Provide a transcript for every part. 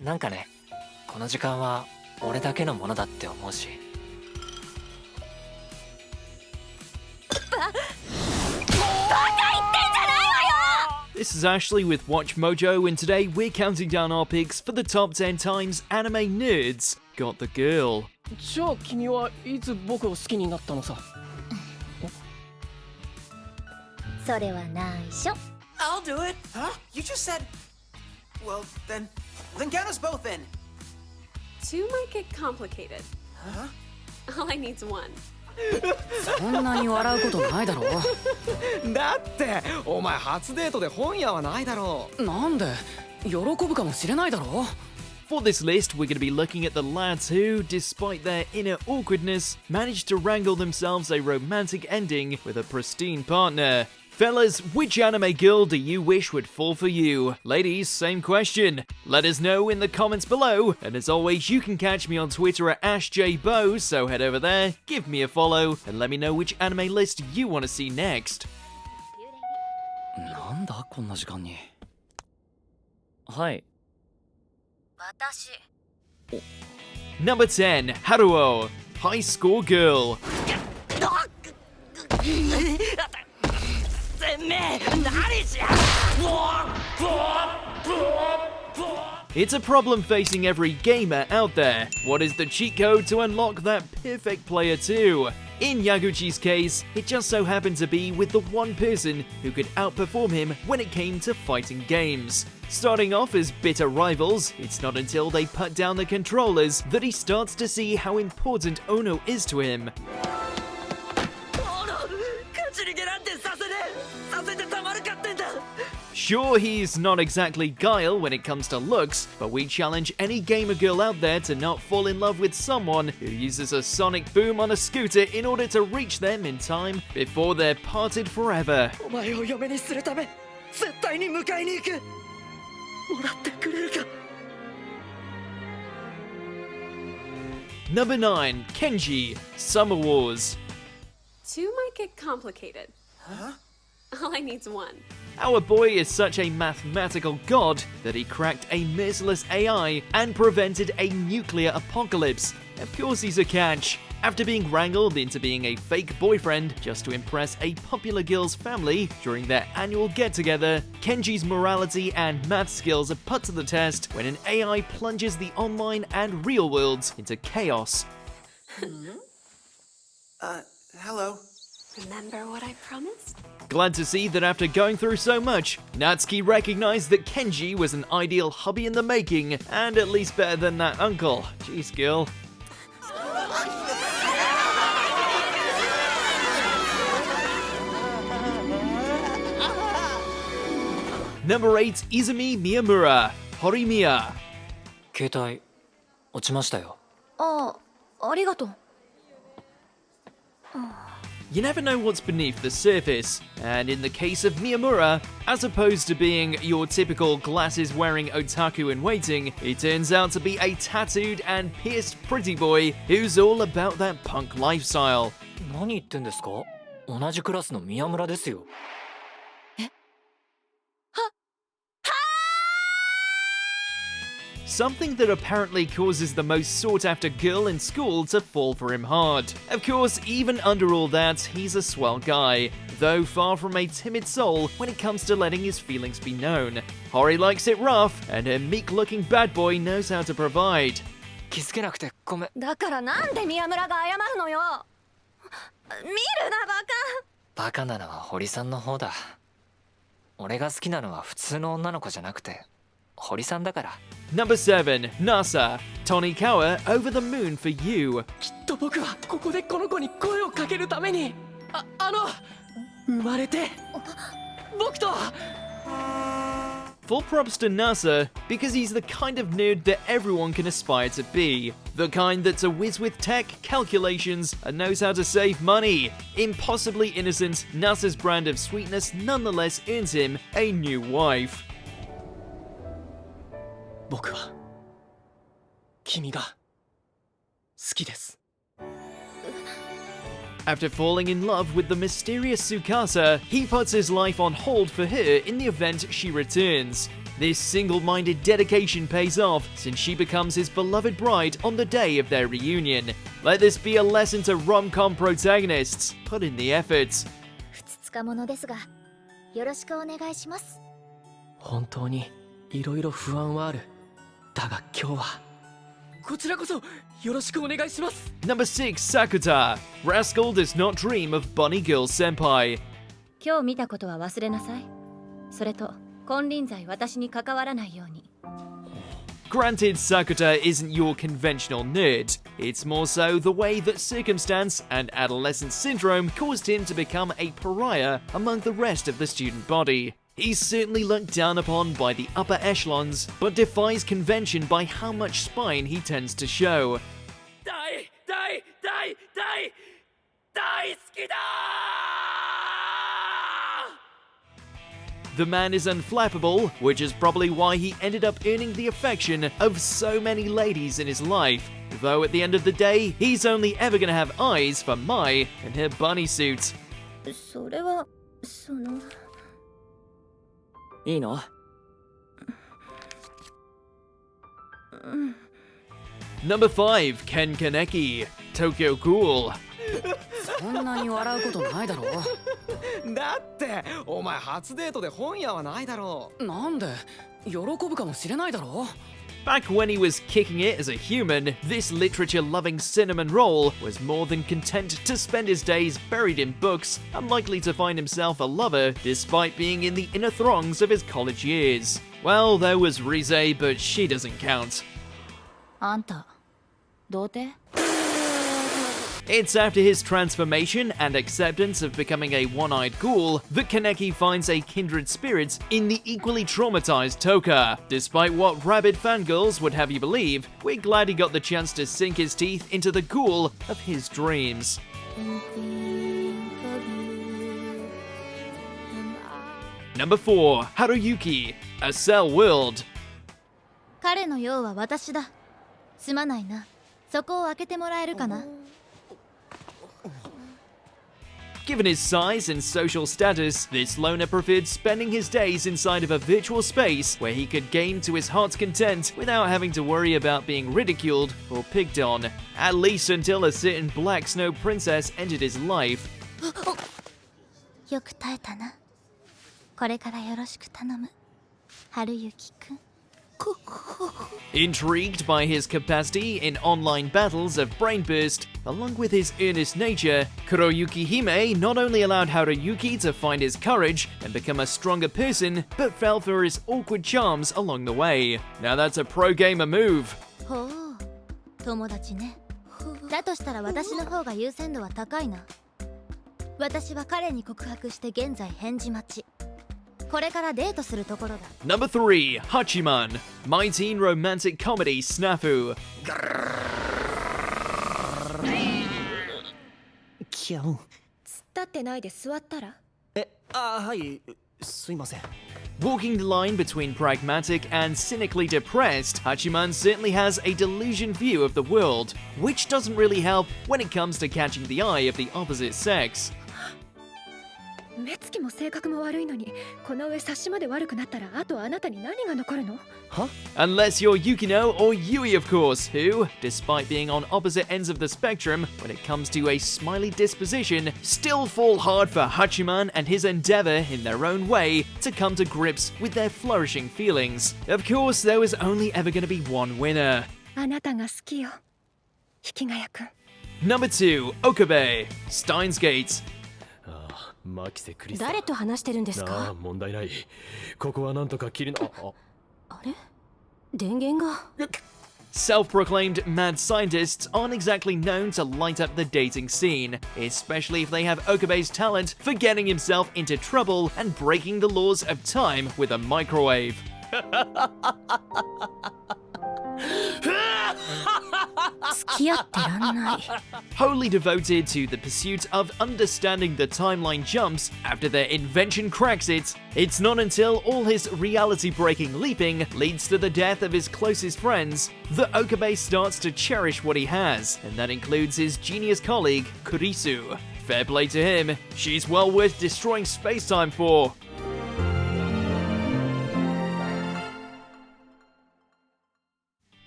なんかね、この時間は俺だけのものだって思うし。This is Ashley with WatchMojo, and today we're counting down our picks for the top 10 times anime nerds got the girl. じゃあ君はいつ僕を好きになったのさ。それは内緒。 I'll do it. Huh? You just said. Well, then count us both in. Two might get complicated. Huh? All I need's one. そんなに笑うことないだろ。だってお前初デートで本屋はないだろう。なんで喜ぶかもしれないだろ。 For this list, we're going to be looking at the lads who, despite their inner awkwardness, managed to wrangle themselves a romantic ending with a pristine partner. Fellas, which anime girl do you wish would fall for you? Ladies, same question. Let us know in the comments below, and as always, you can catch me on Twitter at AshJBo, so head over there, give me a follow, and let me know which anime list you want to see next. なんだこんな時間に。はい。私。Number 10, HARUO, High School Girl. It's a problem facing every gamer out there. What is the cheat code to unlock that perfect player 2? In Yaguchi's case, it just so happened to be with the one person who could outperform him when it came to fighting games. Starting off as bitter rivals, it's not until they put down the controllers that he starts to see how important Ono is to him. Sure, he's not exactly Guile when it comes to looks, but we challenge any gamer girl out there to not fall in love with someone who uses a sonic boom on a scooter in order to reach them in time before they're parted forever. お前を嫁にするため絶対に迎えに行く。もらってくれるか。 Number 9, KENJI, Summer Wars. Two might get complicated. Huh? All I need's one. Our boy is such a mathematical god that he cracked a merciless AI and prevented a nuclear apocalypse. Of course he's a catch. After being wrangled into being a fake boyfriend just to impress a popular girl's family during their annual get-together, Kenji's morality and math skills are put to the test when an AI plunges the online and real worlds into chaos. Hello. Remember what I promised? Glad to see that after going through so much, Natsuki recognized that Kenji was an ideal hubby in the making, and at least better than that uncle. Jeez, girl. Number 8, Izumi Miyamura, Horimiya. 携帯落ちましたよ。ああ、ありがとう。You never know what's beneath the surface, and in the case of Miyamura, as opposed to being your typical glasses-wearing otaku in waiting, he turns out to be a tattooed and pierced pretty boy who's all about that punk lifestyle. 何言ってんですか？同じクラスの宮村ですよ。Something that apparently causes the most sought-after girl in school to fall for him hard. Of course, even under all that, he's a swell guy, though far from a timid soul when it comes to letting his feelings be known. Hori likes it rough, and her meek-looking bad boy knows how to provide. 気づけなくてごめん。だからなんで宮村が謝るのよ。見るなバカ。バカなのは堀さんの方だ。俺が好きなのは普通の女の子じゃなくて堀さんだから。Number 7, NASA, Tonikawa over the moon for you. きっと僕はここでこの子に声をかけるために生まれて僕と。 Full props to NASA, because he's the kind of nerd that everyone can aspire to be. The kind that's a whiz with tech, calculations, and knows how to save money. Impossibly innocent, NASA's brand of sweetness nonetheless earns him a new wife. 僕は君が好きです。After falling in love with the mysterious Tsukasa, he puts his life on hold for her in the event she returns. This single-minded dedication pays off since she becomes his beloved bride on the day of their reunion. Let this be a lesson to rom-com protagonists. Put in the effort. ふつつか者ですがよろしくお願いします。本当にいろいろ不安はある。だが今日はこちらこそよろしくお願いします。 Number 6, SAKUTA. Rascal does not dream of bunny girl senpai. 今日見たことは忘れなさい。それと金輪際私に関わらないように。 Granted, SAKUTA isn't your conventional nerd. It's more so the way that circumstance and adolescent syndrome caused him to become a pariah among the rest of the student body. He's certainly looked down upon by the upper echelons, but defies convention by how much spine he tends to show. 大好きだ The man is unflappable, which is probably why he ended up earning the affection of so many ladies in his life. Though at the end of the day, he's only ever gonna have eyes for Mai and her bunny suit. それはその。いいの Number 5, KANEKI, Tokyo Ghoul. そんなに笑うことないだろだってお前初デートで本屋はないだろう。なんで喜ぶかもしれないだろ Back when he was kicking it as a human, this literature-loving cinnamon roll was more than content to spend his days buried in books, unlikely to find himself a lover despite being in the inner throngs of his college years. Well, there was Rize, but she doesn't count. あんた童貞？ It's after his transformation and acceptance of becoming a one-eyed ghoul that KANEKI finds a kindred spirit in the equally traumatized Toka. Despite what rabid fangirls would have you believe, we're glad he got the chance to sink his teeth into the ghoul of his dreams. Number 4, HARUYUKI, A Cell World. 彼の用は私だ。すまないな。そこを開けてもらえるかな。 Given his size and social status, this loner preferred spending his days inside of a virtual space where he could game to his heart's content without having to worry about being ridiculed or picked on, at least until a certain Black Snow princess entered his life. よく耐えたな。これからよろしく頼む。春雪くん。 Intrigued by his capacity in online battles of Brainburst, along with his earnest nature, Kuroyuki Hime not only allowed Haruyuki to find his courage and become a stronger person, but fell for his awkward charms along the way. Now that's a pro-gamer move. ほう、友達ね。だとしたら私の方が優先度は高いな。私は彼に告白して現在返事待ち。 これからデートするところだ。 Number 3, Hachiman, My Teen Romantic Comedy Snafu. キャン。突っ立ってないで座ったら。はい、すいません。 Walking the line between pragmatic and cynically depressed, Hachiman certainly has a delusioned view of the world, which doesn't really help when it comes to catching the eye of the opposite sex. 目つきも性格も悪いのに、この上察しまで悪くなったら、あとあなたに何が残るの？ Unless you're Yukino or Yui, of course, who, despite being on opposite ends of the spectrum when it comes to a smiley disposition, still fall hard for Hachiman and his endeavor in their own way to come to grips with their flourishing feelings. Of course, there was only ever going to be one winner. あなたが好きよ、引きがやくん。 Number 2, Okabe, Steins Gate. 誰と話してるんですか？問題ない。ここはなんとか切りの。あれ？電源が。 Self-proclaimed mad scientists aren't exactly known to light up the dating scene, especially if they have Okabe's talent for getting himself into trouble and breaking the laws of time with a microwave. Wholly devoted to the pursuit of understanding the timeline jumps after their invention cracks it, it's not until all his reality-breaking leaping leads to the death of his closest friends that Okabe starts to cherish what he has, and that includes his genius colleague, Kurisu. Fair play to him. She's well worth destroying space-time for.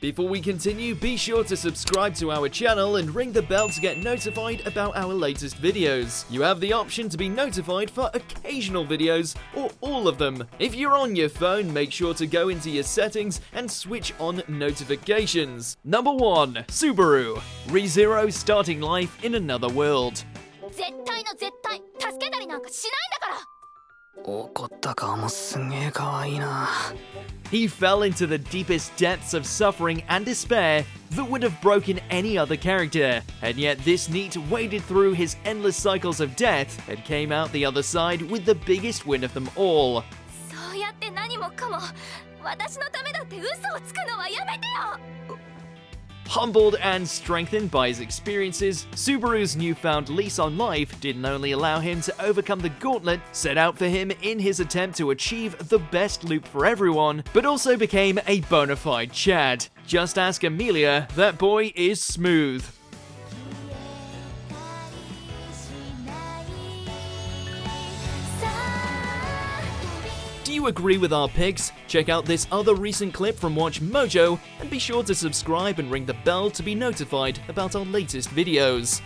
Before we continue, be sure to subscribe to our channel and ring the bell to get notified about our latest videos. You have the option to be notified for occasional videos or all of them. If you're on your phone, make sure to go into your settings and switch on notifications. Number 1. Subaru. ReZero starting life in another world. 絶対の絶対助けたりなんかしないんだから。怒った顔もすげえ可愛いな。 He fell into the deepest depths of suffering and despair that would have broken any other character, and yet this NEET waded through his endless cycles of death and came out the other side with the biggest win of them all. そうやって何もかも私のためだって嘘をつくのはやめてよ。 Humbled and strengthened by his experiences, Subaru's newfound lease on life didn't only allow him to overcome the gauntlet set out for him in his attempt to achieve the best loop for everyone, but also became a bona fide Chad. Just ask Amelia, that boy is smooth. Do you agree with our picks? Check out this other recent clip from WatchMojo and be sure to subscribe and ring the bell to be notified about our latest videos.